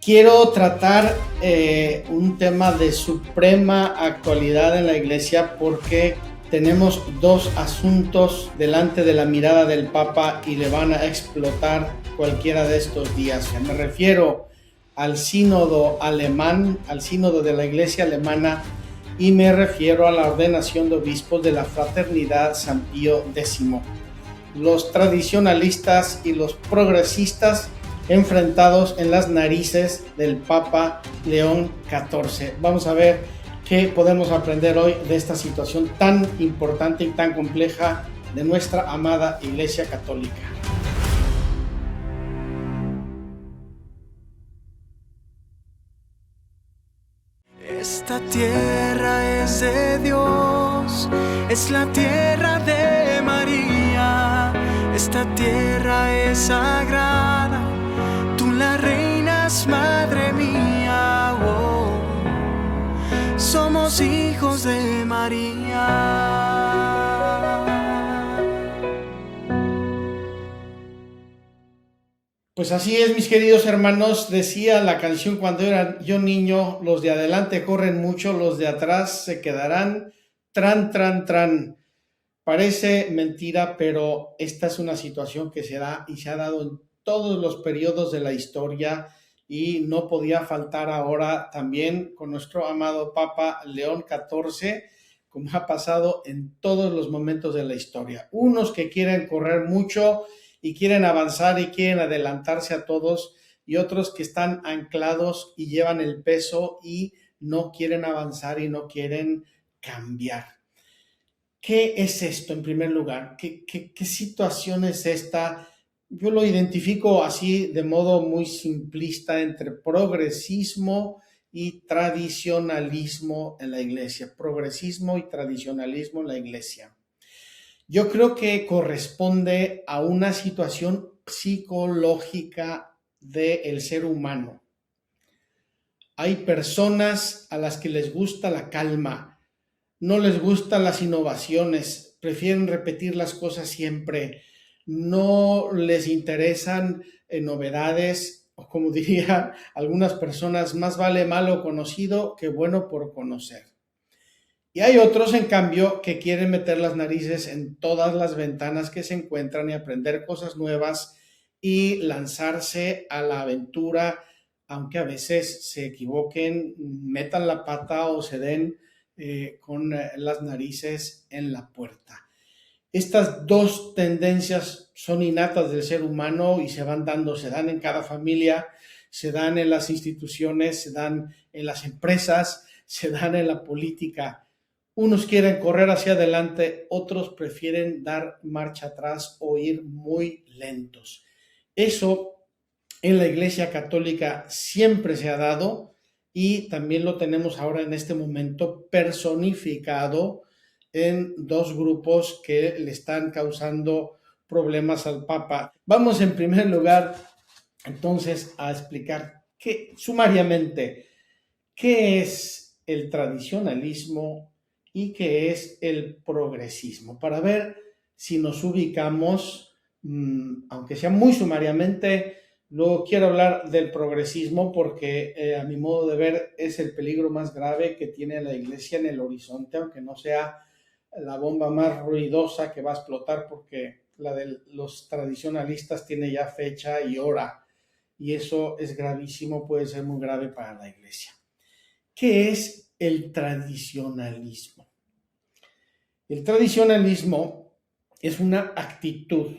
Quiero tratar un tema de suprema actualidad en la iglesia porque tenemos dos asuntos delante de la mirada del Papa y le van a explotar cualquiera de estos días. Me refiero al sínodo alemán, al sínodo de la iglesia alemana, y me refiero a la ordenación de obispos de la Fraternidad San Pío X. Los tradicionalistas y los progresistas enfrentados en las narices del Papa León XIV. Vamos a ver qué podemos aprender hoy de esta situación tan importante y tan compleja de nuestra amada Iglesia Católica. Esta tierra es de Dios, es la tierra de María. Esta tierra es sagrada, tú la reinas, madre mía. Oh, somos hijos de María. Pues así es, mis queridos hermanos, decía la canción cuando era yo niño: los de adelante corren mucho, los de atrás se quedarán, tran, tran, tran. Parece mentira, pero esta es una situación que se da y se ha dado en todos los periodos de la historia, y no podía faltar ahora también con nuestro amado Papa León XIV, como ha pasado en todos los momentos de la historia. Unos que quieren correr mucho y quieren avanzar y quieren adelantarse a todos, y otros que están anclados y llevan el peso y no quieren avanzar y no quieren cambiar. ¿Qué es esto en primer lugar? ¿Qué situación es esta? Yo lo identifico así de modo muy simplista entre progresismo y tradicionalismo en la iglesia. Progresismo y tradicionalismo en la iglesia. Yo creo que corresponde a una situación psicológica del ser humano. Hay personas a las que les gusta la calma, no les gustan las innovaciones, prefieren repetir las cosas siempre, no les interesan novedades, o como dirían algunas personas, más vale malo conocido que bueno por conocer. Y hay otros, en cambio, que quieren meter las narices en todas las ventanas que se encuentran y aprender cosas nuevas y lanzarse a la aventura, aunque a veces se equivoquen, metan la pata o se den con las narices en la puerta. Estas dos tendencias son innatas del ser humano y se van dando, se dan en cada familia, se dan en las instituciones, se dan en las empresas, se dan en la política. Unos quieren correr hacia adelante, otros prefieren dar marcha atrás o ir muy lentos. Eso en la Iglesia Católica siempre se ha dado, y también lo tenemos ahora en este momento personificado en dos grupos que le están causando problemas al Papa. Vamos en primer lugar entonces a explicar sumariamente qué es el tradicionalismo y qué es el progresismo, para ver si nos ubicamos, aunque sea muy sumariamente. Luego quiero hablar del progresismo porque a mi modo de ver es el peligro más grave que tiene la iglesia en el horizonte, aunque no sea la bomba más ruidosa que va a explotar, porque la de los tradicionalistas tiene ya fecha y hora, y eso es gravísimo, puede ser muy grave para la iglesia. ¿Qué es el tradicionalismo? El tradicionalismo es una actitud,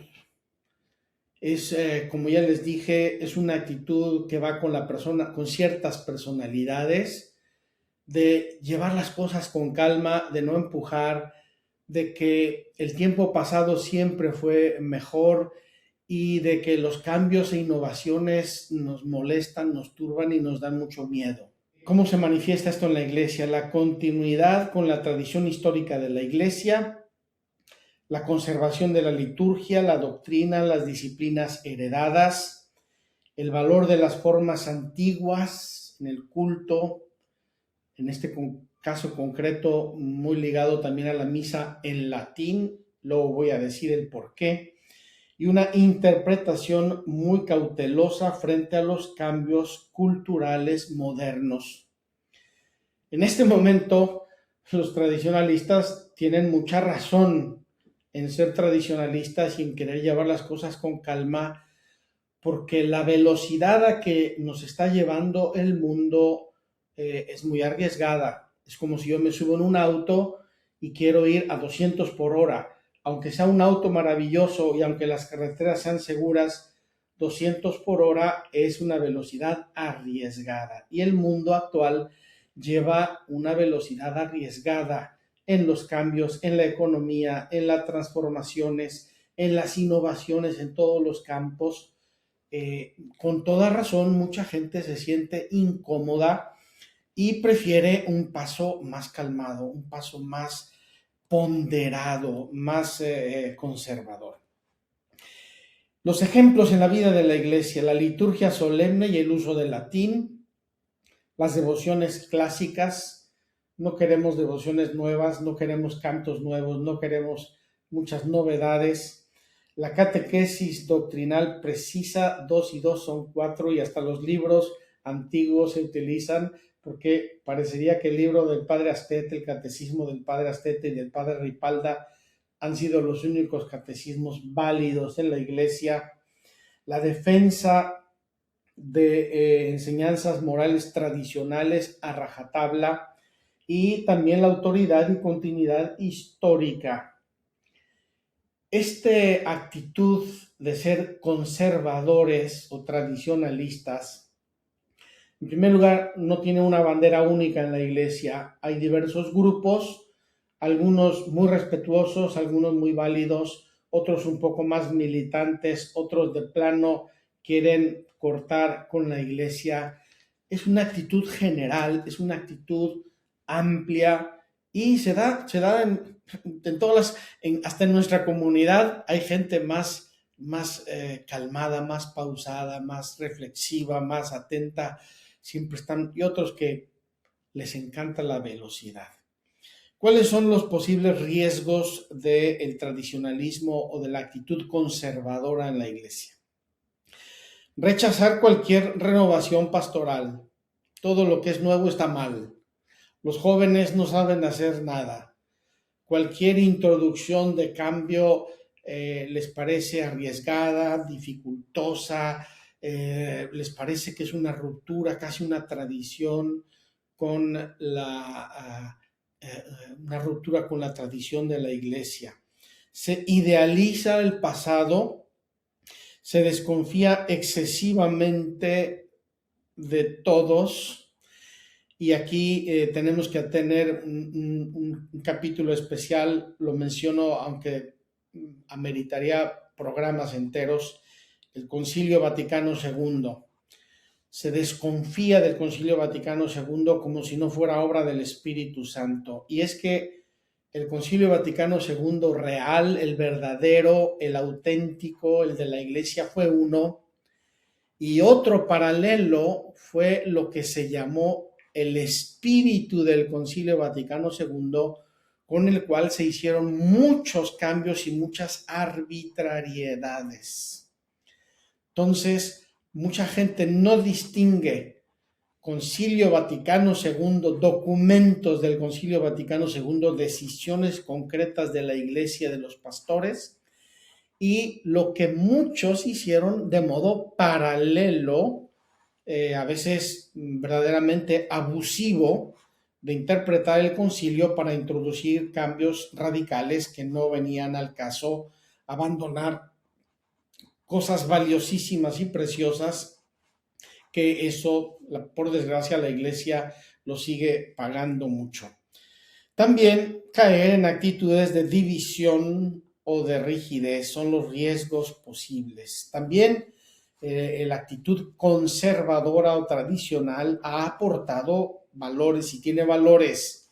como ya les dije, es una actitud que va con la persona, con ciertas personalidades, de llevar las cosas con calma, de no empujar, de que el tiempo pasado siempre fue mejor, y de que los cambios e innovaciones nos molestan, nos turban y nos dan mucho miedo. ¿Cómo se manifiesta esto en la iglesia? La continuidad con la tradición histórica de la iglesia, la conservación de la liturgia, la doctrina, las disciplinas heredadas, el valor de las formas antiguas en el culto, en este caso concreto muy ligado también a la misa en latín, luego voy a decir el por qué. y una interpretación muy cautelosa frente a los cambios culturales modernos. En este momento, los tradicionalistas tienen mucha razón en ser tradicionalistas y en querer llevar las cosas con calma, porque la velocidad a que nos está llevando el mundo es muy arriesgada. Es como si yo me subo en un auto y quiero ir a 200 por hora. Aunque sea un auto maravilloso y aunque las carreteras sean seguras, 200 por hora es una velocidad arriesgada. Y el mundo actual lleva una velocidad arriesgada en los cambios, en la economía, en las transformaciones, en las innovaciones en todos los campos. Con toda razón, mucha gente se siente incómoda y prefiere un paso más calmado, un paso más ponderado, más conservador. Los ejemplos en la vida de la iglesia: la liturgia solemne y el uso del latín, las devociones clásicas. No queremos devociones nuevas, no queremos cantos nuevos, no queremos muchas novedades. La catequesis doctrinal precisa, 2 y 2 son 4, y hasta los libros antiguos se utilizan, porque parecería que el libro del padre Astete, el catecismo del padre Astete y del padre Ripalda han sido los únicos catecismos válidos en la iglesia. La defensa de enseñanzas morales tradicionales a rajatabla, y también la autoridad y continuidad histórica. Esta actitud de ser conservadores o tradicionalistas, en primer lugar, no tiene una bandera única en la iglesia. Hay diversos grupos, algunos muy respetuosos, algunos muy válidos, otros un poco más militantes, otros de plano quieren cortar con la iglesia. Es una actitud general, es una actitud amplia, y se da en todas hasta en nuestra comunidad hay gente más calmada, más pausada, más reflexiva, más atenta, siempre están, y otros que les encanta la velocidad. ¿Cuáles son los posibles riesgos del tradicionalismo o de la actitud conservadora en la iglesia? Rechazar cualquier renovación pastoral. Todo lo que es nuevo está mal. Los jóvenes no saben hacer nada. Cualquier introducción de cambio les parece arriesgada, dificultosa, les parece que es una ruptura, casi una tradición con una ruptura con la tradición de la iglesia. Se idealiza el pasado, se desconfía excesivamente de todos. Y aquí tenemos que tener un capítulo especial, lo menciono aunque ameritaría programas enteros: el Concilio Vaticano II. Se desconfía del Concilio Vaticano II como si no fuera obra del Espíritu Santo. Y es que el Concilio Vaticano II real, el verdadero, el auténtico, el de la Iglesia, fue uno, y otro paralelo fue lo que se llamó el espíritu del Concilio Vaticano II, con el cual se hicieron muchos cambios y muchas arbitrariedades. Entonces, mucha gente no distingue Concilio Vaticano II, documentos del Concilio Vaticano II, decisiones concretas de la Iglesia, de los pastores, y lo que muchos hicieron de modo paralelo, a veces verdaderamente abusivo, de interpretar el concilio para introducir cambios radicales que no venían al caso, abandonar cosas valiosísimas y preciosas, que eso, por desgracia, la iglesia lo sigue pagando mucho. También caer en actitudes de división o de rigidez son los riesgos posibles. También la actitud conservadora o tradicional ha aportado valores y tiene valores.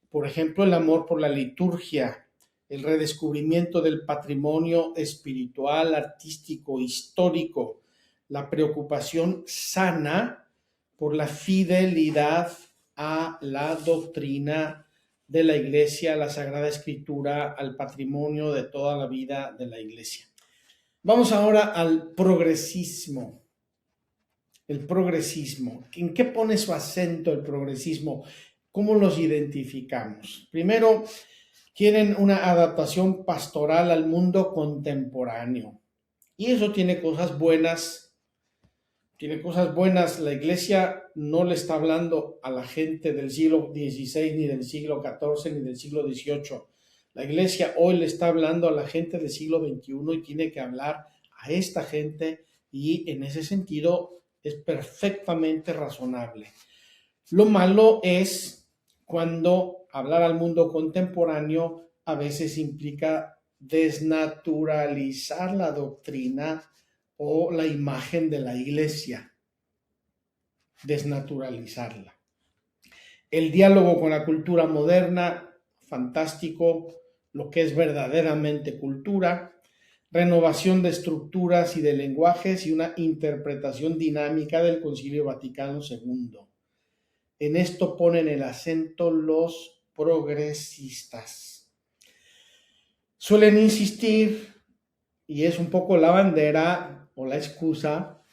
Por ejemplo, el amor por la liturgia, el redescubrimiento del patrimonio espiritual, artístico, histórico, la preocupación sana por la fidelidad a la doctrina de la Iglesia, a la Sagrada Escritura, al patrimonio de toda la vida de la Iglesia. Vamos ahora al progresismo. El progresismo. ¿En qué pone su acento el progresismo? ¿Cómo los identificamos? Primero, quieren una adaptación pastoral al mundo contemporáneo. Y eso tiene cosas buenas. Tiene cosas buenas. La iglesia no le está hablando a la gente del siglo XVI, ni del siglo XIV, ni del siglo XVIII. La iglesia hoy le está hablando a la gente del siglo XXI y tiene que hablar a esta gente, y en ese sentido es perfectamente razonable. Lo malo es cuando hablar al mundo contemporáneo a veces implica desnaturalizar la doctrina o la imagen de la iglesia, desnaturalizarla. El diálogo con la cultura moderna, fantástico, lo que es verdaderamente cultura, renovación de estructuras y de lenguajes y una interpretación dinámica del Concilio Vaticano II. En esto ponen el acento los progresistas. Suelen insistir, y es un poco la bandera o la excusa,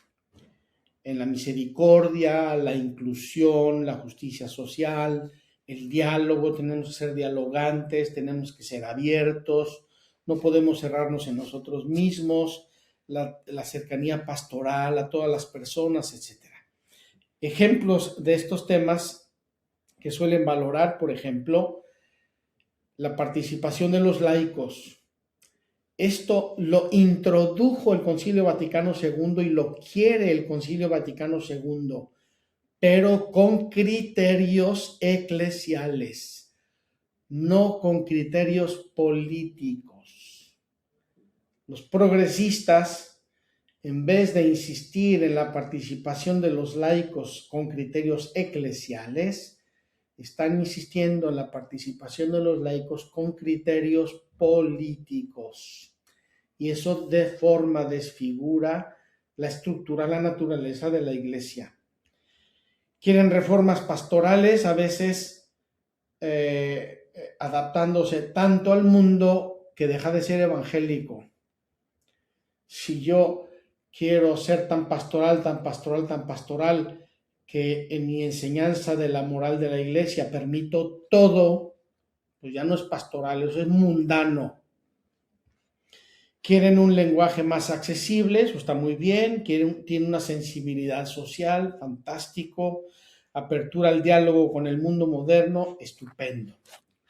en la misericordia, la inclusión, la justicia social, el diálogo. Tenemos que ser dialogantes, tenemos que ser abiertos, no podemos cerrarnos en nosotros mismos, la cercanía pastoral a todas las personas, etc. Ejemplos de estos temas que suelen valorar, por ejemplo, la participación de los laicos. Esto lo introdujo el Concilio Vaticano II y lo quiere el Concilio Vaticano II, pero con criterios eclesiales, no con criterios políticos. Los progresistas, en vez de insistir en la participación de los laicos con criterios eclesiales, están insistiendo en la participación de los laicos con criterios políticos. Y eso deforma, desfigura la estructura, la naturaleza de la iglesia. Quieren reformas pastorales, a veces adaptándose tanto al mundo que deja de ser evangélico. Si yo quiero ser tan pastoral, que en mi enseñanza de la moral de la iglesia permito todo, pues ya no es pastoral, eso es mundano. Quieren un lenguaje más accesible, eso está muy bien, tienen una sensibilidad social, fantástico, apertura al diálogo con el mundo moderno, estupendo.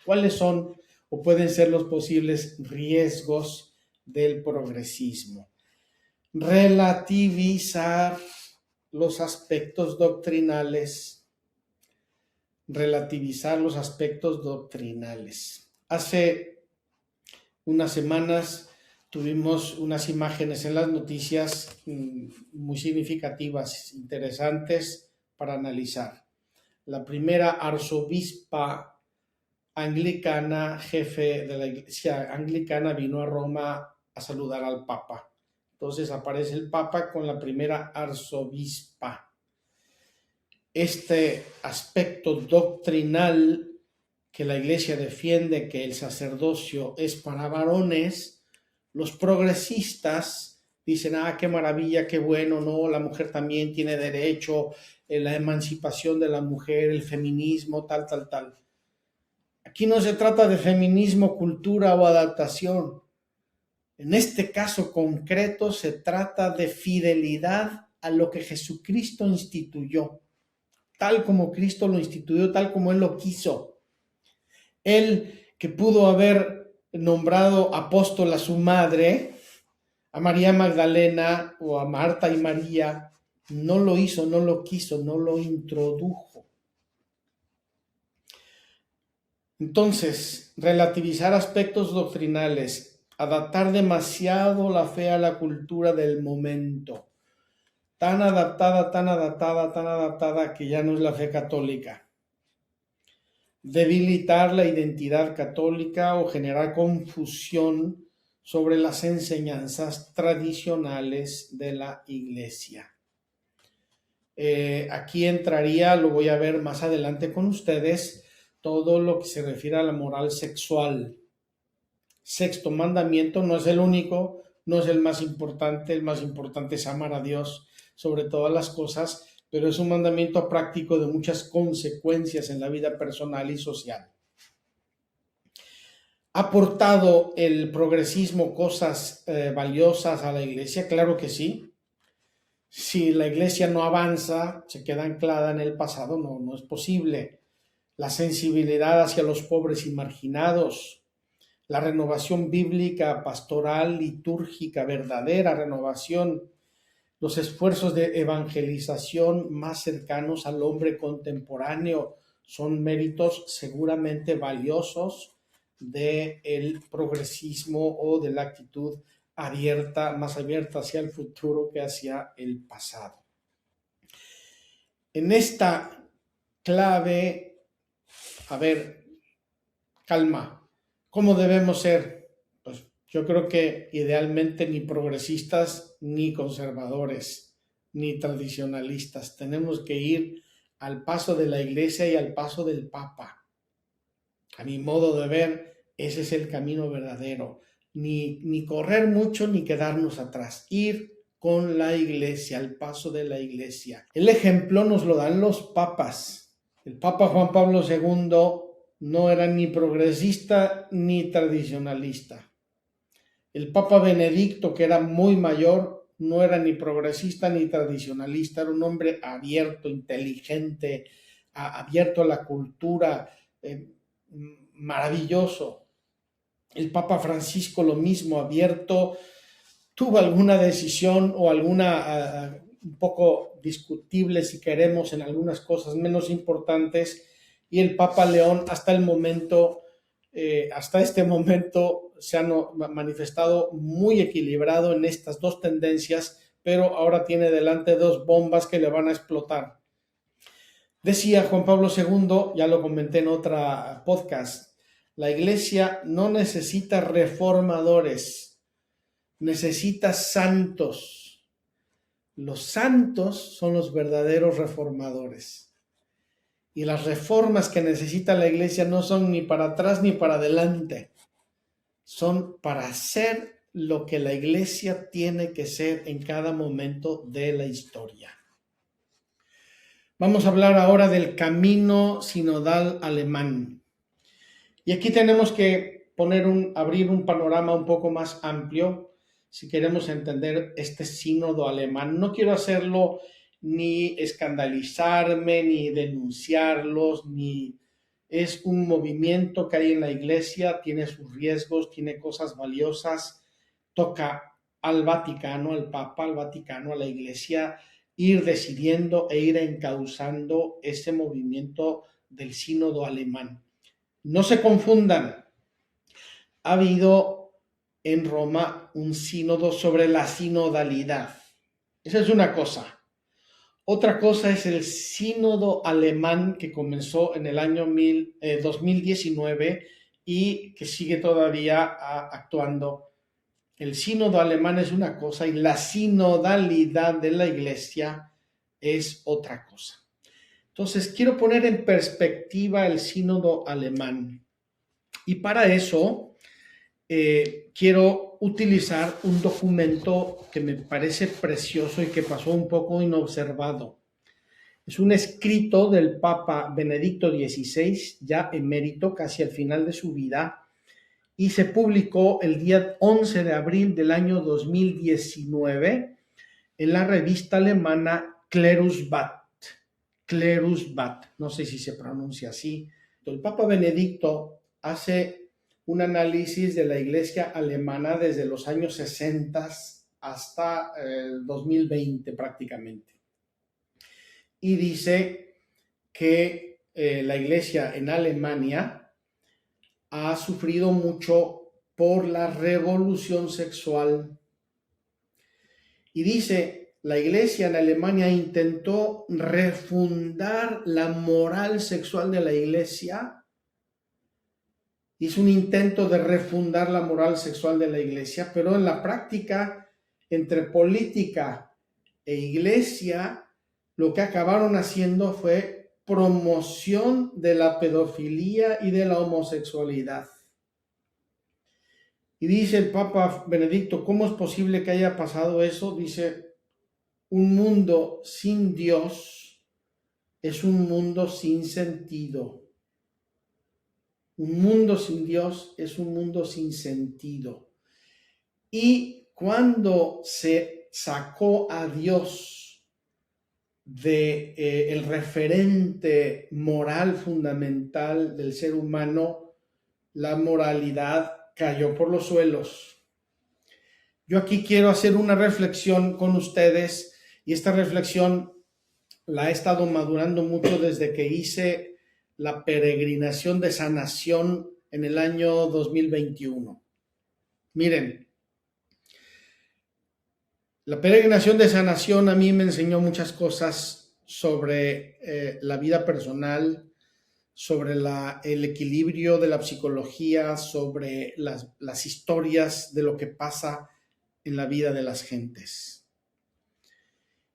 ¿Cuáles son o pueden ser los posibles riesgos del progresismo? Relativizar los aspectos doctrinales. Hace unas semanas tuvimos unas imágenes en las noticias muy significativas, interesantes para analizar. La primera arzobispa anglicana, jefe de la iglesia anglicana, vino a Roma a saludar al Papa. Entonces aparece el Papa con la primera arzobispa. Este aspecto doctrinal que la iglesia defiende, que el sacerdocio es para varones, los progresistas dicen, qué maravilla, qué bueno, no, la mujer también tiene derecho, la emancipación de la mujer, el feminismo, tal. Aquí no se trata de feminismo, cultura o adaptación. En este caso concreto se trata de fidelidad a lo que Jesucristo instituyó, tal como Cristo lo instituyó, tal como Él lo quiso. Él, que pudo haber nombrado apóstol a su madre, a María Magdalena o a Marta y María, no lo hizo, no lo quiso, no lo introdujo. Entonces, relativizar aspectos doctrinales, adaptar demasiado la fe a la cultura del momento, tan adaptada que ya no es la fe católica. Debilitar la identidad católica o generar confusión sobre las enseñanzas tradicionales de la iglesia. Aquí entraría, lo voy a ver más adelante con ustedes, todo lo que se refiere a la moral sexual. Sexto mandamiento, no es el único, no es el más importante es amar a Dios sobre todas las cosas, pero es un mandamiento práctico de muchas consecuencias en la vida personal y social. ¿Ha aportado el progresismo cosas valiosas a la iglesia? Claro que sí. Si la iglesia no avanza, se queda anclada en el pasado, no es posible. La sensibilidad hacia los pobres y marginados, la renovación bíblica, pastoral, litúrgica, verdadera renovación, los esfuerzos de evangelización más cercanos al hombre contemporáneo son méritos seguramente valiosos del progresismo o de la actitud abierta, más abierta hacia el futuro que hacia el pasado. En esta clave, calma, ¿cómo debemos ser? Pues yo creo que idealmente ni progresistas, ni conservadores, ni tradicionalistas. Tenemos que ir al paso de la Iglesia y al paso del Papa. A mi modo de ver, ese es el camino verdadero. Ni correr mucho ni quedarnos atrás. Ir con la Iglesia, al paso de la Iglesia. El ejemplo nos lo dan los papas. El Papa Juan Pablo II no era ni progresista ni tradicionalista. El Papa Benedicto, que era muy mayor, no era ni progresista ni tradicionalista. Era un hombre abierto, inteligente, abierto a la cultura, maravilloso. El Papa Francisco lo mismo, abierto, tuvo alguna decisión o alguna un poco discutible si queremos en algunas cosas menos importantes, y el Papa León hasta este momento se ha manifestado muy equilibrado en estas dos tendencias, pero ahora tiene delante dos bombas que le van a explotar. Decía Juan Pablo II, ya lo comenté en otra podcast, la Iglesia no necesita reformadores, necesita santos. Los santos son los verdaderos reformadores. Y las reformas que necesita la Iglesia no son ni para atrás ni para adelante. Son para hacer lo que la Iglesia tiene que ser en cada momento de la historia. Vamos a hablar ahora del camino sinodal alemán. Y aquí tenemos que abrir un panorama un poco más amplio si queremos entender este sínodo alemán. No quiero hacerlo ni escandalizarme, ni denunciarlos, ni es un movimiento que hay en la Iglesia, tiene sus riesgos, tiene cosas valiosas, toca al Vaticano, al Papa, al Vaticano, a la Iglesia, ir decidiendo e ir encauzando ese movimiento del sínodo alemán. No se confundan, ha habido en Roma un sínodo sobre la sinodalidad. Esa es una cosa. Otra cosa es el sínodo alemán que comenzó en el año 2019 y que sigue todavía actuando. El sínodo alemán es una cosa y la sinodalidad de la Iglesia es otra cosa. Entonces, quiero poner en perspectiva el sínodo alemán. Y para eso, quiero utilizar un documento que me parece precioso y que pasó un poco inobservado. Es un escrito del Papa Benedicto XVI, ya emérito, casi al final de su vida, y se publicó el día 11 de abril del año 2019 en la revista alemana Klerusblatt, no sé si se pronuncia así. El Papa Benedicto hace un análisis de la Iglesia alemana desde los años 60 hasta el 2020 prácticamente. Y dice que la Iglesia en Alemania ha sufrido mucho por la revolución sexual. Y dice, la Iglesia en Alemania intentó refundar la moral sexual de la Iglesia. Hizo un intento de refundar la moral sexual de la Iglesia, pero en la práctica, entre política e Iglesia, lo que acabaron haciendo fue promoción de la pedofilia y de la homosexualidad. Y dice el Papa Benedicto, ¿cómo es posible que haya pasado eso? Dice, un mundo sin Dios es un mundo sin sentido. Un mundo sin Dios es un mundo sin sentido. Y cuando se sacó a Dios de el referente moral fundamental del ser humano, la moralidad cayó por los suelos. Yo aquí quiero hacer una reflexión con ustedes, y esta reflexión la he estado madurando mucho desde que hice la peregrinación de sanación en el año 2021. Miren, la peregrinación de sanación a mí me enseñó muchas cosas sobre la vida personal, sobre el equilibrio de la psicología, sobre las historias de lo que pasa en la vida de las gentes.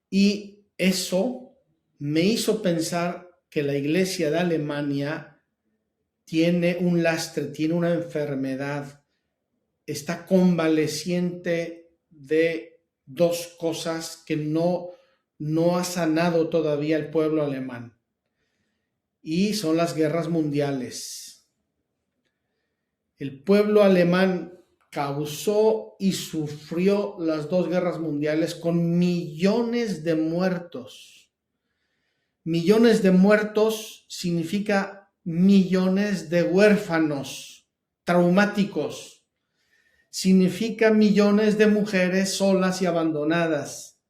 Y eso me hizo pensar que la Iglesia de Alemania tiene un lastre, tiene una enfermedad, está convaleciente de dos cosas que no ha sanado todavía el pueblo alemán, y son las guerras mundiales. El pueblo alemán causó y sufrió las dos guerras mundiales con millones de muertos. Millones de muertos significa millones de huérfanos traumáticos. Significa millones de mujeres solas y abandonadas.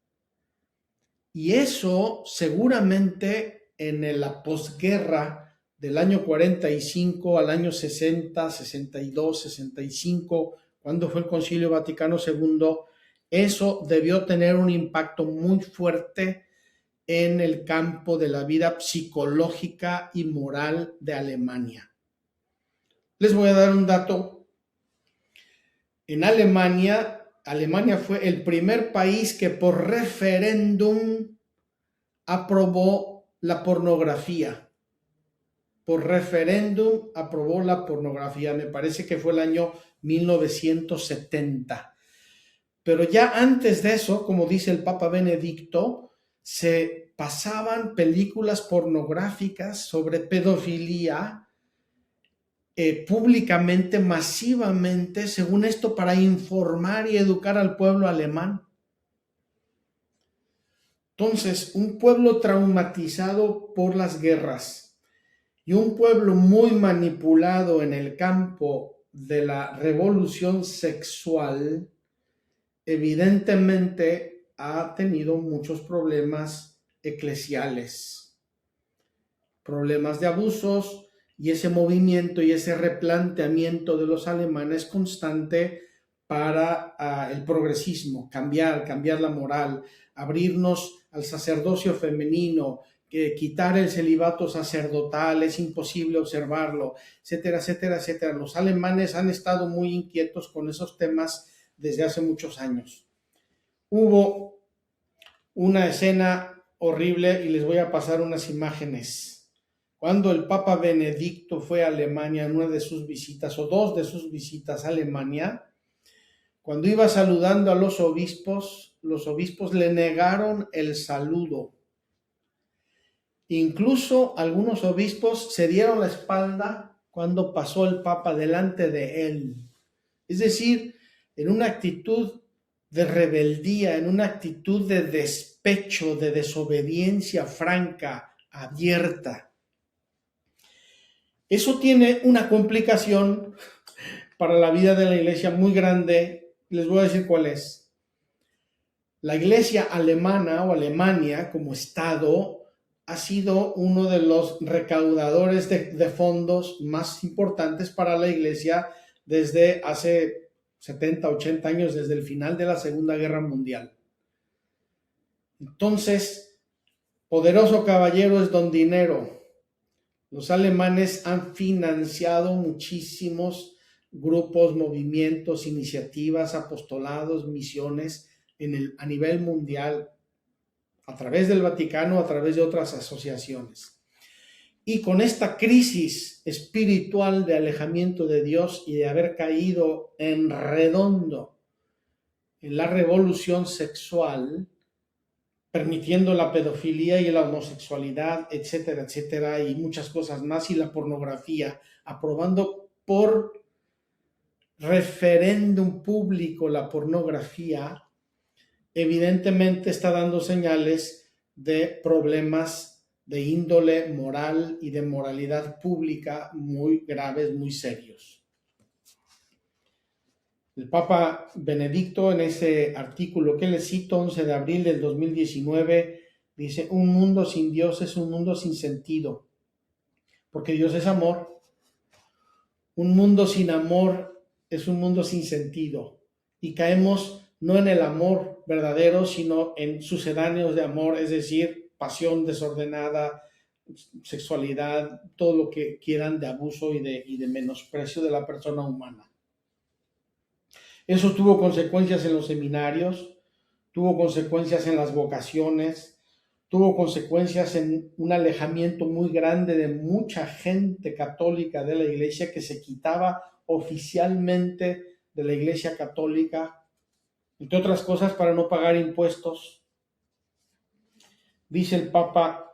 Y eso seguramente en la posguerra del año 45 al año 60, 62, 65, cuando fue el Concilio Vaticano II, eso debió tener un impacto muy fuerte en el campo de la vida psicológica y moral de Alemania. Les voy a dar un dato. En Alemania fue el primer país que por referéndum aprobó la pornografía. Por referéndum aprobó la pornografía. Me parece que fue el año 1970. Pero ya antes de eso, como dice el Papa Benedicto, se pasaban películas pornográficas sobre pedofilia públicamente, masivamente, según esto, para informar y educar al pueblo alemán. Entonces, un pueblo traumatizado por las guerras y un pueblo muy manipulado en el campo de la revolución sexual, evidentemente ha tenido muchos problemas eclesiales, problemas de abusos, y ese movimiento y ese replanteamiento de los alemanes constante para el progresismo, cambiar la moral, abrirnos al sacerdocio femenino, quitar el celibato sacerdotal, es imposible observarlo, etcétera, etcétera, etcétera. Los alemanes han estado muy inquietos con esos temas desde hace muchos años. Hubo una escena horrible y les voy a pasar unas imágenes. Cuando el Papa Benedicto fue a Alemania en una de sus visitas, o dos de sus visitas a Alemania, cuando iba saludando a los obispos le negaron el saludo. Incluso algunos obispos se dieron la espalda cuando pasó el Papa delante de él. Es decir, en una actitud de rebeldía, en una actitud de despecho, de desobediencia franca, abierta. Eso tiene una complicación para la vida de la iglesia muy grande. Les voy a decir cuál es. La iglesia alemana o Alemania como Estado ha sido uno de los recaudadores de fondos más importantes para la iglesia desde hace 70, 80 años, desde el final de la Segunda Guerra Mundial. Entonces, poderoso caballero es don dinero. Los alemanes han financiado muchísimos grupos, movimientos, iniciativas, apostolados, misiones a nivel mundial, a través del Vaticano, a través de otras asociaciones. Y con esta crisis espiritual de alejamiento de Dios y de haber caído en redondo en la revolución sexual, permitiendo la pedofilia y la homosexualidad, etcétera, etcétera, y muchas cosas más, y la pornografía, aprobando por referéndum público la pornografía, evidentemente está dando señales de problemas de índole moral y de moralidad pública muy graves, muy serios. El Papa Benedicto, en ese artículo que les cito, 11 de abril del 2019, dice: un mundo sin Dios es un mundo sin sentido, porque Dios es amor. Un mundo sin amor es un mundo sin sentido, y caemos no en el amor verdadero, sino en sucedáneos de amor, es decir, pasión desordenada, sexualidad, todo lo que quieran de abuso y de menosprecio de la persona humana. Eso tuvo consecuencias en los seminarios, tuvo consecuencias en las vocaciones, tuvo consecuencias en un alejamiento muy grande de mucha gente católica de la iglesia que se quitaba oficialmente de la iglesia católica, entre otras cosas para no pagar impuestos. Dice el Papa: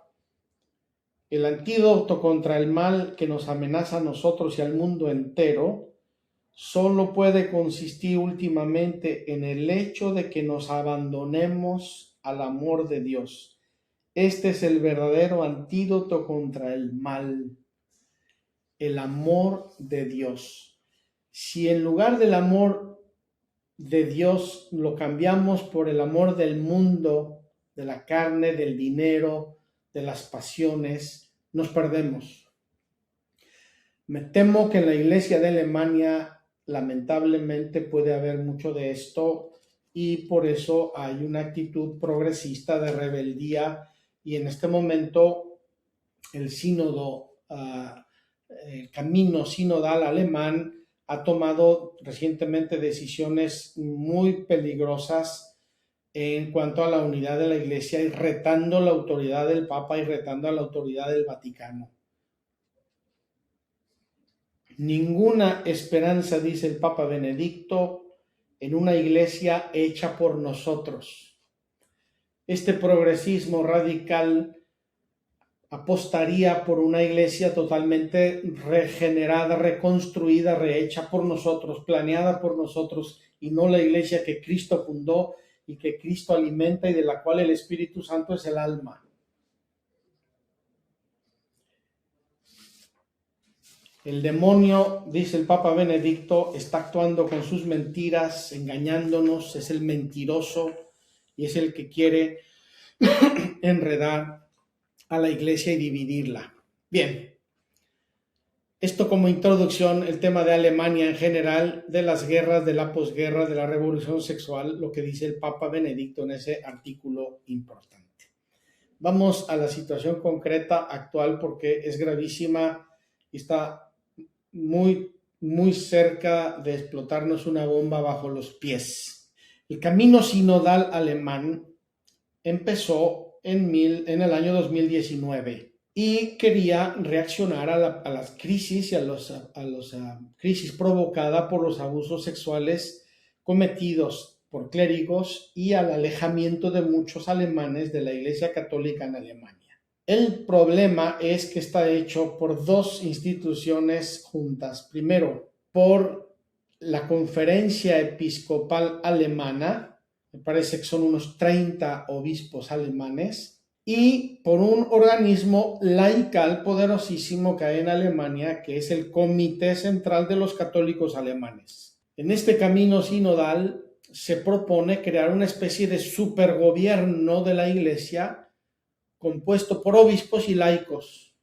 el antídoto contra el mal que nos amenaza a nosotros y al mundo entero solo puede consistir últimamente en el hecho de que nos abandonemos al amor de Dios. Este es el verdadero antídoto contra el mal, el amor de Dios. Si en lugar del amor de Dios lo cambiamos por el amor del mundo, de la carne, del dinero, de las pasiones, nos perdemos. Me temo que en la iglesia de Alemania lamentablemente puede haber mucho de esto, y por eso hay una actitud progresista de rebeldía, y en este momento el sínodo, el camino sinodal alemán, ha tomado recientemente decisiones muy peligrosas en cuanto a la unidad de la Iglesia, y retando la autoridad del Papa y retando a la autoridad del Vaticano. Ninguna esperanza, dice el Papa Benedicto, en una Iglesia hecha por nosotros. Este progresismo radical apostaría por una iglesia totalmente regenerada, reconstruida, rehecha por nosotros, planeada por nosotros, y no la iglesia que Cristo fundó y que Cristo alimenta y de la cual el Espíritu Santo es el alma. El demonio, dice el Papa Benedicto, está actuando con sus mentiras, engañándonos, es el mentiroso y es el que quiere enredar a la iglesia y dividirla. Bien, esto como introducción, el tema de Alemania en general, de las guerras, de la posguerra, de la revolución sexual, lo que dice el Papa Benedicto en ese artículo importante. Vamos a la situación concreta actual, porque es gravísima y está muy, muy cerca de explotarnos una bomba bajo los pies. El camino sinodal alemán empezó en el año 2019 y quería reaccionar a las crisis y a las crisis provocadas por los abusos sexuales cometidos por clérigos y al alejamiento de muchos alemanes de la Iglesia Católica en Alemania. El problema es que está hecho por dos instituciones juntas. Primero, por la Conferencia Episcopal Alemana, me parece que son unos 30 obispos alemanes, y por un organismo laical poderosísimo que hay en Alemania, que es el Comité Central de los Católicos Alemanes. En este camino sinodal se propone crear una especie de supergobierno de la Iglesia compuesto por obispos y laicos.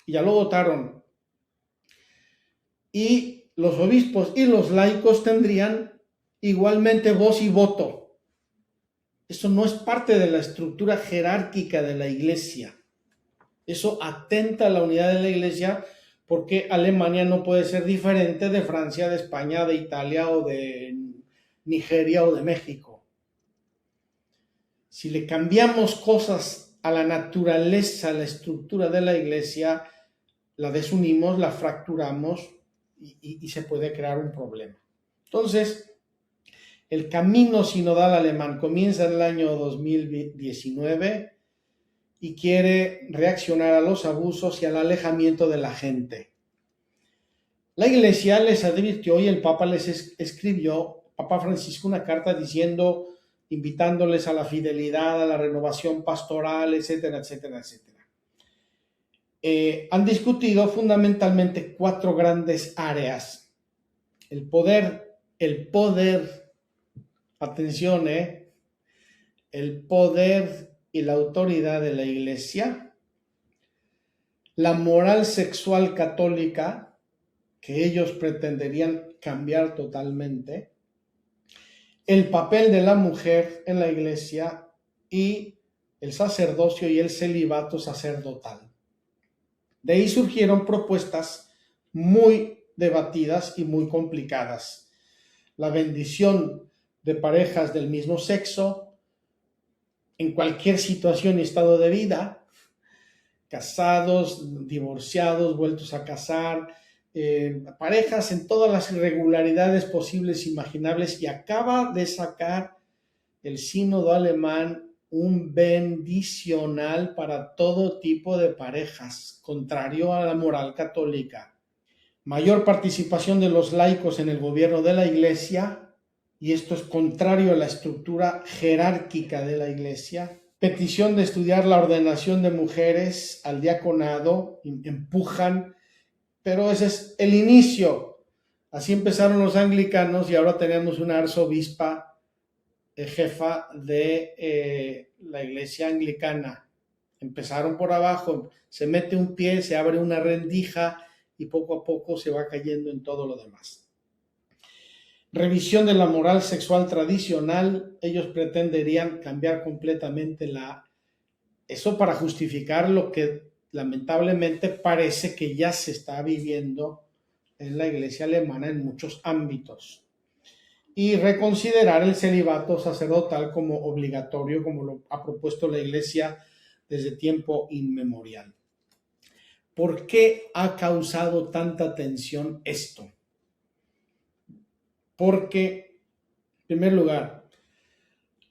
Y ya lo votaron. Y los obispos y los laicos tendrían igualmente voz y voto. Eso no es parte de la estructura jerárquica de la Iglesia. Eso atenta a la unidad de la Iglesia, porque Alemania no puede ser diferente de Francia, de España, de Italia o de Nigeria o de México. Si le cambiamos cosas a la naturaleza, a la estructura de la iglesia, la desunimos, la fracturamos y se puede crear un problema. Entonces, el camino sinodal alemán comienza en el año 2019 y quiere reaccionar a los abusos y al alejamiento de la gente. La iglesia les advirtió y el Papa les escribió, Papa Francisco, una carta diciendo, invitándoles a la fidelidad, a la renovación pastoral, etcétera, etcétera, etcétera. Han discutido fundamentalmente 4 grandes áreas. El poder, atención, el poder y la autoridad de la iglesia, la moral sexual católica, que ellos pretenderían cambiar totalmente, el papel de la mujer en la iglesia y el sacerdocio y el celibato sacerdotal. De ahí surgieron propuestas muy debatidas y muy complicadas. La bendición de parejas del mismo sexo en cualquier situación y estado de vida, casados, divorciados, vueltos a casar, parejas en todas las irregularidades posibles e imaginables, y acaba de sacar el sínodo alemán un bendicional para todo tipo de parejas, contrario a la moral católica. Mayor participación de los laicos en el gobierno de la iglesia, y esto es contrario a la estructura jerárquica de la iglesia. Petición de estudiar la ordenación de mujeres al diaconado, empujan, pero ese es el inicio. Así empezaron los anglicanos y ahora tenemos una arzobispa jefa de la iglesia anglicana. Empezaron por abajo, se mete un pie, se abre una rendija y poco a poco se va cayendo en todo lo demás. Revisión de la moral sexual tradicional. Ellos pretenderían cambiar completamente eso para justificar lo que lamentablemente parece que ya se está viviendo en la iglesia alemana en muchos ámbitos. Y reconsiderar el celibato sacerdotal como obligatorio, como lo ha propuesto la iglesia desde tiempo inmemorial. ¿Por qué ha causado tanta tensión esto? Porque, en primer lugar,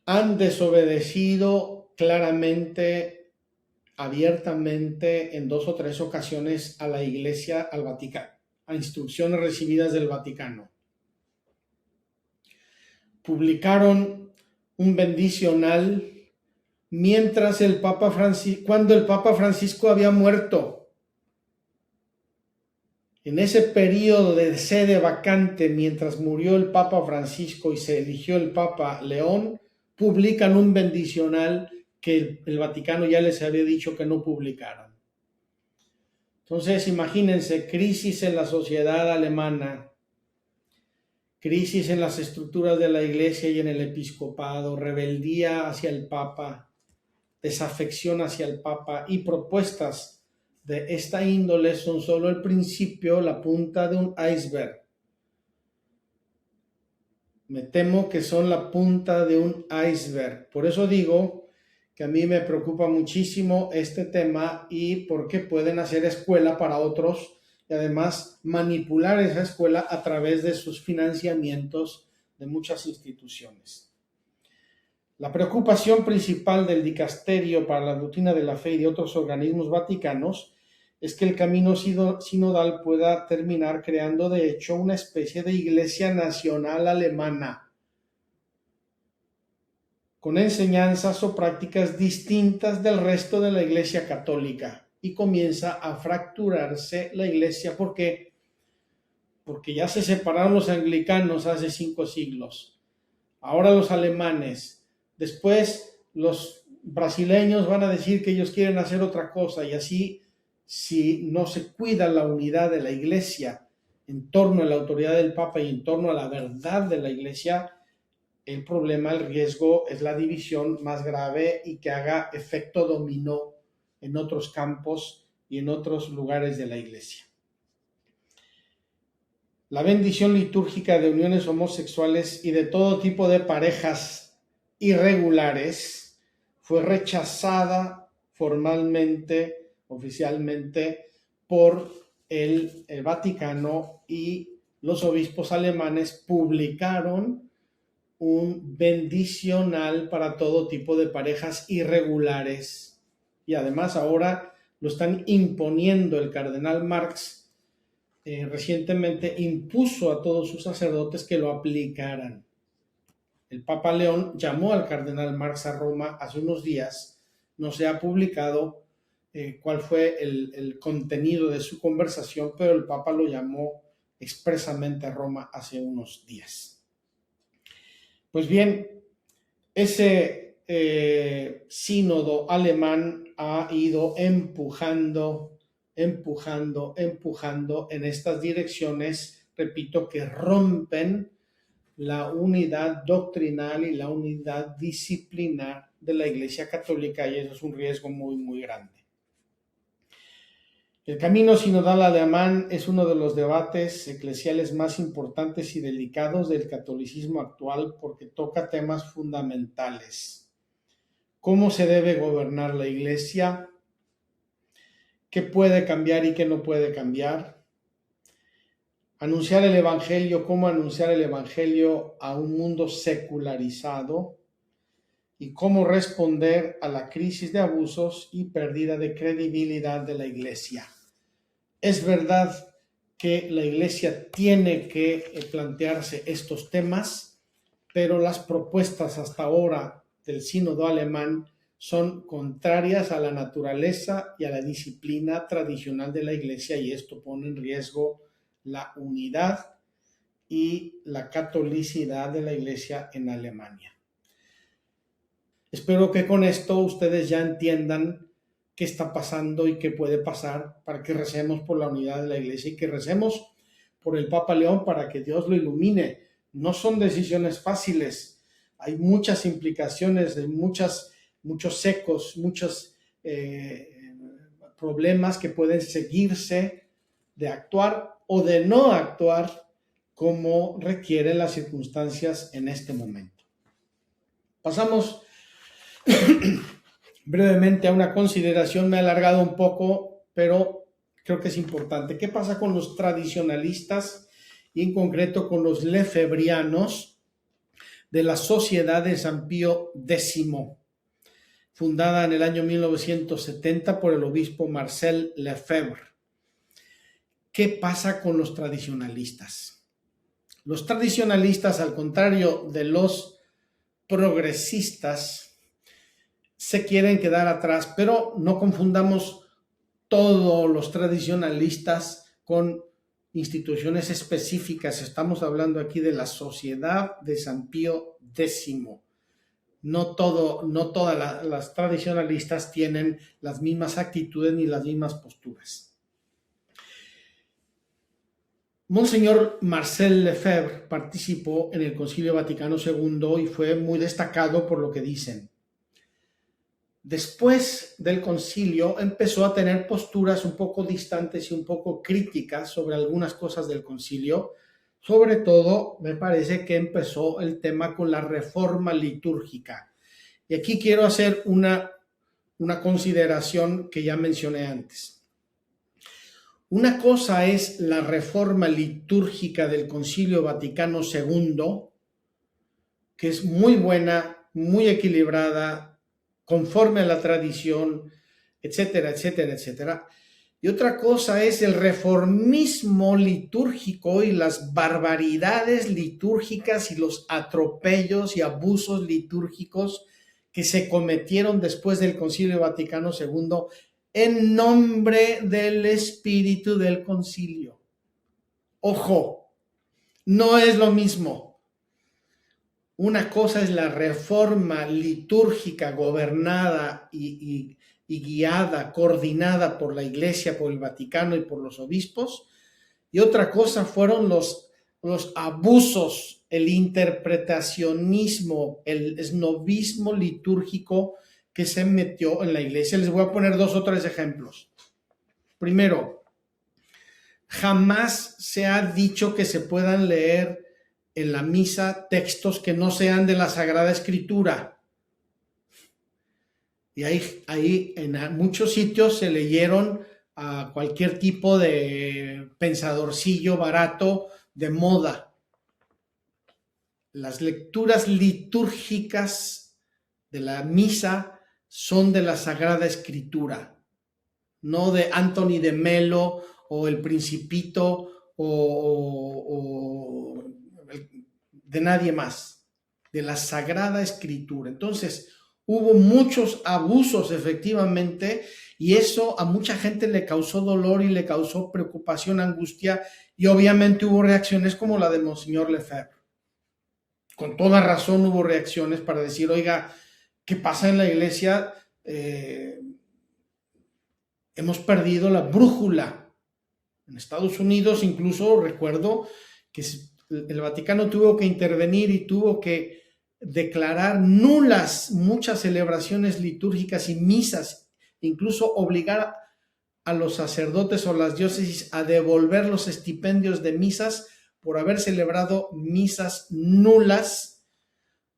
han desobedecido claramente, abiertamente, en 2 o 3 ocasiones a la iglesia, al Vaticano, a instrucciones recibidas del Vaticano. Publicaron un bendicional cuando el Papa Francisco había muerto. En ese periodo de sede vacante, mientras murió el Papa Francisco y se eligió el Papa León, publican un bendicional que el Vaticano ya les había dicho que no publicaran. Entonces, imagínense, crisis en la sociedad alemana, crisis en las estructuras de la iglesia y en el episcopado, rebeldía hacia el Papa, desafección hacia el Papa, y propuestas de esta índole son solo el principio, la punta de un iceberg. Me temo que son la punta de un iceberg. Por eso digo que a mí me preocupa muchísimo este tema, y porque pueden hacer escuela para otros y además manipular esa escuela a través de sus financiamientos de muchas instituciones. La preocupación principal del Dicasterio para la Doctrina de la Fe y de otros organismos vaticanos es que el camino sinodal pueda terminar creando de hecho una especie de iglesia nacional alemana, con enseñanzas o prácticas distintas del resto de la iglesia católica, y comienza a fracturarse la iglesia. ¿Por qué? Porque ya se separaron los anglicanos hace 5 siglos, ahora los alemanes, después los brasileños van a decir que ellos quieren hacer otra cosa, y así, si no se cuida la unidad de la iglesia en torno a la autoridad del Papa y en torno a la verdad de la iglesia, el problema, el riesgo es la división más grave y que haga efecto dominó en otros campos y en otros lugares de la iglesia. La bendición litúrgica de uniones homosexuales y de todo tipo de parejas irregulares fue rechazada formalmente, oficialmente, por el Vaticano, y los obispos alemanes publicaron un bendicional para todo tipo de parejas irregulares, y además ahora lo están imponiendo. El cardenal Marx recientemente impuso a todos sus sacerdotes que lo aplicaran. El Papa León llamó al cardenal Marx a Roma hace unos días. No se ha publicado cuál fue el contenido de su conversación, pero el Papa lo llamó expresamente a Roma hace unos días. Pues bien, ese sínodo alemán ha ido empujando en estas direcciones, repito, que rompen la unidad doctrinal y la unidad disciplinar de la Iglesia Católica, y eso es un riesgo muy, muy grande. El camino sinodal alemán es uno de los debates eclesiales más importantes y delicados del catolicismo actual, porque toca temas fundamentales. ¿Cómo se debe gobernar la Iglesia? ¿Qué puede cambiar y qué no puede cambiar? Anunciar el Evangelio, cómo anunciar el Evangelio a un mundo secularizado, y cómo responder a la crisis de abusos y pérdida de credibilidad de la Iglesia. Es verdad que la Iglesia tiene que plantearse estos temas, pero las propuestas hasta ahora del sínodo alemán son contrarias a la naturaleza y a la disciplina tradicional de la Iglesia, y esto pone en riesgo la unidad y la catolicidad de la Iglesia en Alemania. Espero que con esto ustedes ya entiendan qué está pasando y qué puede pasar, para que recemos por la unidad de la Iglesia y que recemos por el Papa León para que Dios lo ilumine. No son decisiones fáciles, hay muchas implicaciones, hay muchos ecos, muchos problemas que pueden seguirse de actuar o de no actuar como requieren las circunstancias en este momento. Pasamos brevemente a una consideración. Me he alargado un poco, pero creo que es importante. ¿Qué pasa con los tradicionalistas y en concreto con los lefebrianos de la Sociedad de San Pío X, fundada en el año 1970 por el obispo Marcel Lefebvre? ¿Qué pasa con los tradicionalistas? Los tradicionalistas, al contrario de los progresistas, se quieren quedar atrás, pero no confundamos todos los tradicionalistas con instituciones específicas. Estamos hablando aquí de la Sociedad de San Pío X. No todas las tradicionalistas tienen las mismas actitudes ni las mismas posturas. Monseñor Marcel Lefebvre participó en el Concilio Vaticano II y fue muy destacado por lo que dicen. Después del concilio empezó a tener posturas un poco distantes y un poco críticas sobre algunas cosas del concilio. Sobre todo, me parece que empezó el tema con la reforma litúrgica. Y aquí quiero hacer una consideración que ya mencioné antes. Una cosa es la reforma litúrgica del Concilio Vaticano II, que es muy buena, muy equilibrada, conforme a la tradición, etcétera, etcétera, etcétera. Y otra cosa es el reformismo litúrgico y las barbaridades litúrgicas y los atropellos y abusos litúrgicos que se cometieron después del Concilio Vaticano II en nombre del espíritu del concilio. Ojo, no es lo mismo. Una cosa es la reforma litúrgica gobernada y guiada, coordinada por la Iglesia, por el Vaticano y por los obispos, y otra cosa fueron los abusos, el interpretacionismo, el esnobismo litúrgico que se metió en la Iglesia. Les voy a poner 2 o 3 ejemplos. Primero, jamás se ha dicho que se puedan leer en la misa textos que no sean de la Sagrada Escritura. Y ahí en muchos sitios se leyeron a cualquier tipo de pensadorcillo barato de moda. Las lecturas litúrgicas de la misa son de la Sagrada Escritura, no de Anthony de Melo o El Principito o de nadie más, de la Sagrada Escritura. Entonces, hubo muchos abusos efectivamente y eso a mucha gente le causó dolor y le causó preocupación, angustia, y obviamente hubo reacciones como la de Monseñor Lefebvre. Con toda razón hubo reacciones para decir, oiga, ¿qué pasa en la iglesia? Hemos perdido la brújula. En Estados Unidos incluso recuerdo que el Vaticano tuvo que intervenir y tuvo que declarar nulas muchas celebraciones litúrgicas y misas, incluso obligar a los sacerdotes o las diócesis a devolver los estipendios de misas por haber celebrado misas nulas,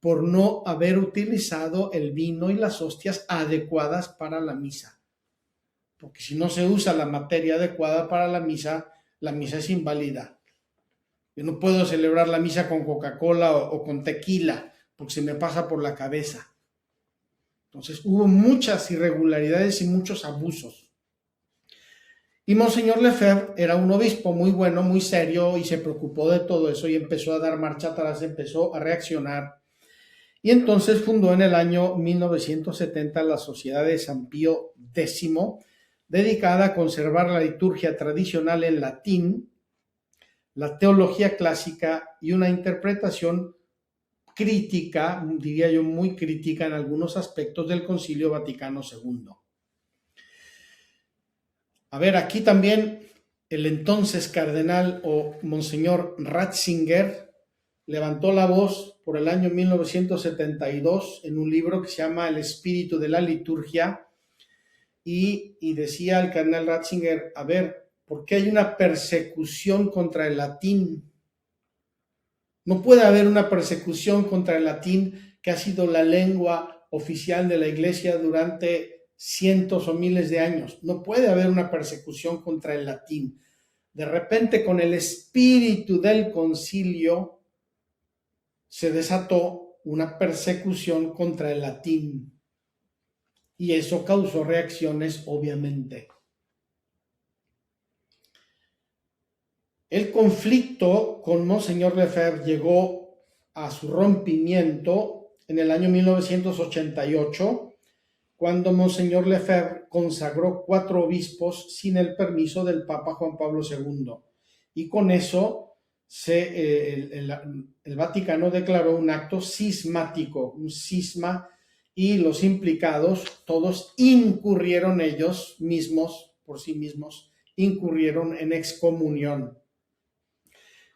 por no haber utilizado el vino y las hostias adecuadas para la misa. Porque si no se usa la materia adecuada para la misa es inválida. Yo no puedo celebrar la misa con Coca-Cola o con tequila, porque se me pasa por la cabeza. Entonces hubo muchas irregularidades y muchos abusos. Y Monseñor Lefebvre era un obispo muy bueno, muy serio, y se preocupó de todo eso y empezó a dar marcha atrás, empezó a reaccionar. Y entonces fundó en el año 1970 la Sociedad de San Pío X, dedicada a conservar la liturgia tradicional en latín, la teología clásica y una interpretación crítica, diría yo muy crítica en algunos aspectos del Concilio Vaticano II. A ver, aquí también el entonces cardenal o Monseñor Ratzinger levantó la voz por el año 1972 en un libro que se llama El espíritu de la liturgia y decía el cardenal Ratzinger, a ver, ¿por qué hay una persecución contra el latín? No puede haber una persecución contra el latín, que ha sido la lengua oficial de la Iglesia durante cientos o miles de años. No puede haber una persecución contra el latín. De repente, con el espíritu del concilio, se desató una persecución contra el latín. Y eso causó reacciones, obviamente. El conflicto con Monseñor Lefebvre llegó a su rompimiento en el año 1988, cuando Monseñor Lefebvre consagró 4 obispos sin el permiso del Papa Juan Pablo II. Y con eso el Vaticano declaró un acto cismático, un cisma, y los implicados, todos incurrieron ellos mismos, por sí mismos, incurrieron en excomunión.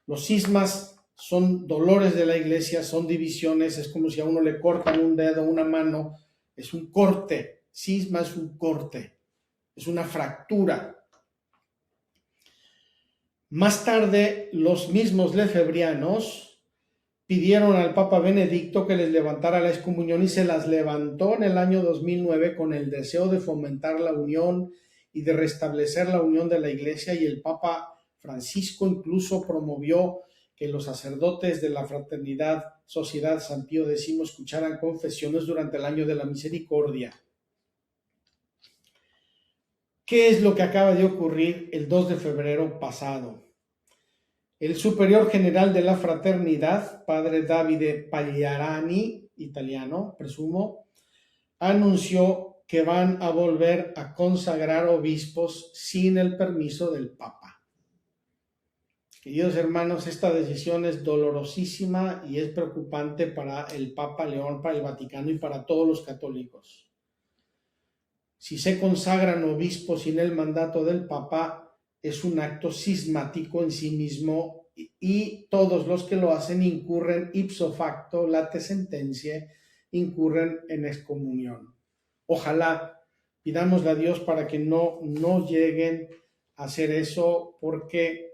Los cismas son dolores de la iglesia, son divisiones, es como si a uno le cortan un dedo, una mano, es un corte, cisma es un corte, es una fractura. Más tarde, los mismos lefebrianos pidieron al Papa Benedicto que les levantara la excomunión y se las levantó en el año 2009 con el deseo de fomentar la unión y de restablecer la unión de la iglesia, y el Papa Francisco incluso promovió que los sacerdotes de la Fraternidad Sociedad San Pío X escucharan confesiones durante el año de la misericordia. ¿Qué es lo que acaba de ocurrir el 2 de febrero pasado? El superior general de la Fraternidad, padre Davide Pagliarani, italiano, presumo, anunció que van a volver a consagrar obispos sin el permiso del Papa. Queridos hermanos, esta decisión es dolorosísima y es preocupante para el Papa León, para el Vaticano y para todos los católicos. Si se consagran obispos sin el mandato del Papa, es un acto cismático en sí mismo y todos los que lo hacen incurren ipso facto, late sentencia, incurren en excomunión. Ojalá pidámosle a Dios para que no lleguen a hacer eso, porque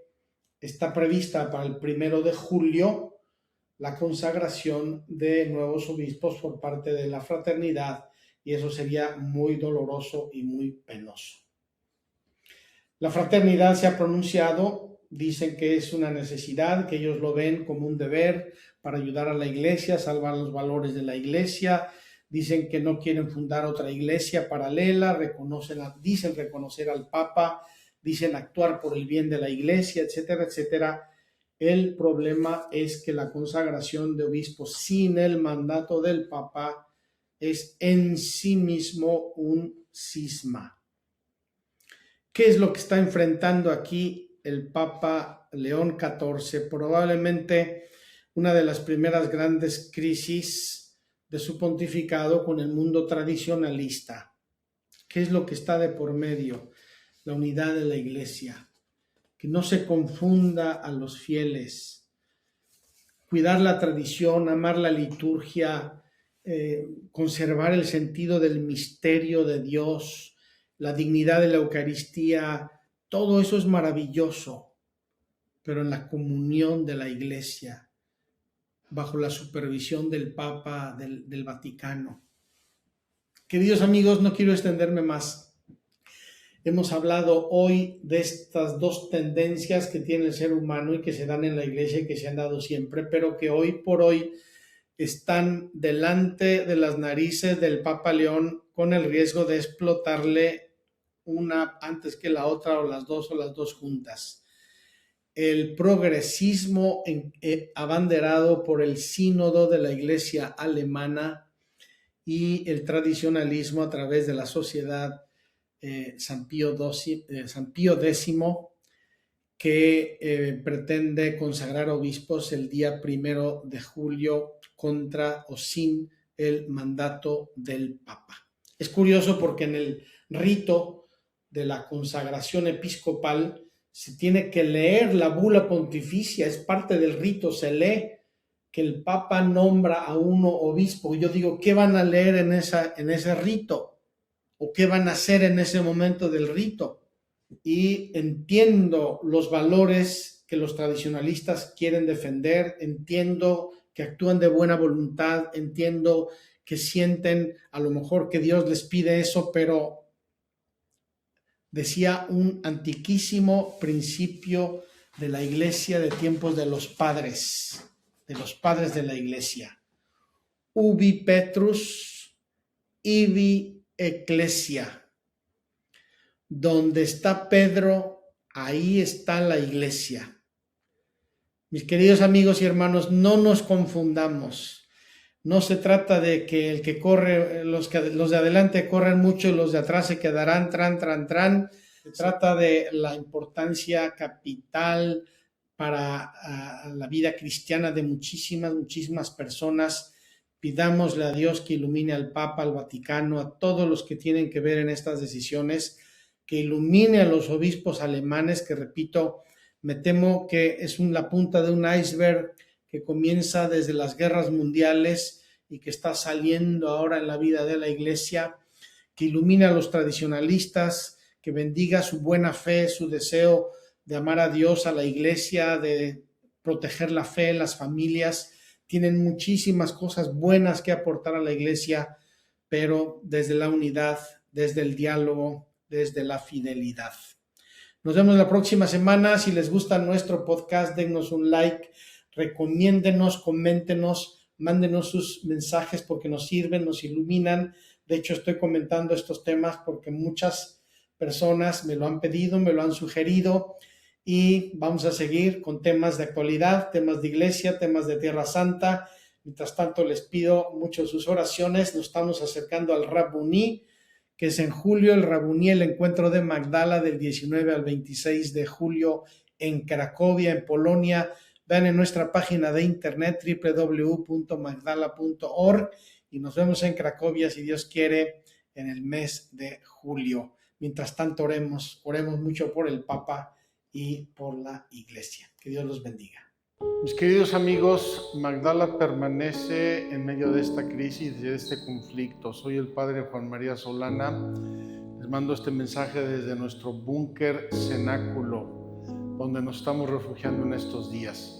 está prevista para el 1 de julio la consagración de nuevos obispos por parte de la Fraternidad y eso sería muy doloroso y muy penoso. La fraternidad se ha pronunciado, dicen que es una necesidad, que ellos lo ven como un deber para ayudar a la iglesia, salvar los valores de la iglesia. Dicen que no quieren fundar otra iglesia paralela, dicen reconocer al Papa, dicen actuar por el bien de la iglesia, etcétera, etcétera. El problema es que la consagración de obispos sin el mandato del Papa es en sí mismo un cisma. ¿Qué es lo que está enfrentando aquí el Papa León XIV? Probablemente una de las primeras grandes crisis de su pontificado con el mundo tradicionalista. ¿Qué es lo que está de por medio? La unidad de la iglesia. Que no se confunda a los fieles. Cuidar la tradición, amar la liturgia, conservar el sentido del misterio de Dios, la dignidad de la Eucaristía, todo eso es maravilloso, pero en la comunión de la iglesia, bajo la supervisión del Papa, del Vaticano. Queridos amigos, no quiero extenderme más. Hemos hablado hoy de estas dos tendencias que tiene el ser humano y que se dan en la iglesia y que se han dado siempre, pero que hoy por hoy están delante de las narices del Papa León con el riesgo de explotarle una antes que la otra o las dos juntas. El progresismo abanderado por el sínodo de la iglesia alemana y el tradicionalismo a través de la sociedad San Pío X, que pretende consagrar obispos el día 1 de julio contra o sin el mandato del Papa. Es curioso porque en el rito de la consagración episcopal se tiene que leer la bula pontificia, es parte del rito, se lee que el Papa nombra a uno obispo. Yo digo, ¿qué van a leer en ese rito? ¿O qué van a hacer en ese momento del rito? Y entiendo los valores que los tradicionalistas quieren defender, entiendo que actúan de buena voluntad, entiendo que sienten a lo mejor que Dios les pide eso, pero decía un antiquísimo principio de la iglesia de tiempos de los padres de la iglesia. Ubi Petrus, ibi Ecclesia. Donde está Pedro, ahí está la iglesia. Mis queridos amigos y hermanos, no nos confundamos. No se trata de que el que corre, los de adelante corren mucho y los de atrás se quedarán tran. Se trata de la importancia capital para la vida cristiana de muchísimas personas. Pidámosle a Dios que ilumine al Papa, al Vaticano, a todos los que tienen que ver en estas decisiones, que ilumine a los obispos alemanes, que repito, me temo que es la punta de un iceberg que comienza desde las guerras mundiales y que está saliendo ahora en la vida de la iglesia, que ilumine a los tradicionalistas, que bendiga su buena fe, su deseo de amar a Dios, a la iglesia, de proteger la fe, las familias. Tienen muchísimas cosas buenas que aportar a la iglesia, pero desde la unidad, desde el diálogo, desde la fidelidad. Nos vemos la próxima semana. Si les gusta nuestro podcast, dennos un like, recomiéndenos, coméntenos, mándenos sus mensajes porque nos sirven, nos iluminan. De hecho, estoy comentando estos temas porque muchas personas me lo han pedido, me lo han sugerido y vamos a seguir con temas de actualidad, temas de iglesia, temas de Tierra Santa. Mientras tanto, les pido mucho sus oraciones. Nos estamos acercando al Rabuní, que es en julio, el Rabuní, el encuentro de Magdala del 19 al 26 de julio en Cracovia, en Polonia. Vean en nuestra página de internet www.magdala.org y nos vemos en Cracovia, si Dios quiere, en el mes de julio. Mientras tanto, oremos mucho por el Papa y por la Iglesia. Que Dios los bendiga. Mis queridos amigos, Magdala permanece en medio de esta crisis, de este conflicto. Soy el Padre Juan María Solana. Les mando este mensaje desde nuestro búnker cenáculo, donde nos estamos refugiando en estos días.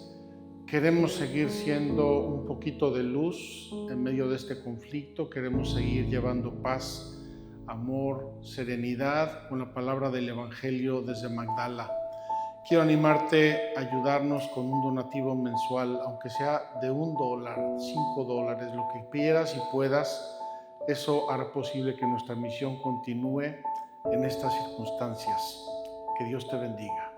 Queremos seguir siendo un poquito de luz en medio de este conflicto. Queremos seguir llevando paz, amor, serenidad con la palabra del Evangelio desde Magdala. Quiero animarte a ayudarnos con un donativo mensual, aunque sea de $1, $5, lo que quieras y puedas. Eso hará posible que nuestra misión continúe en estas circunstancias. Que Dios te bendiga.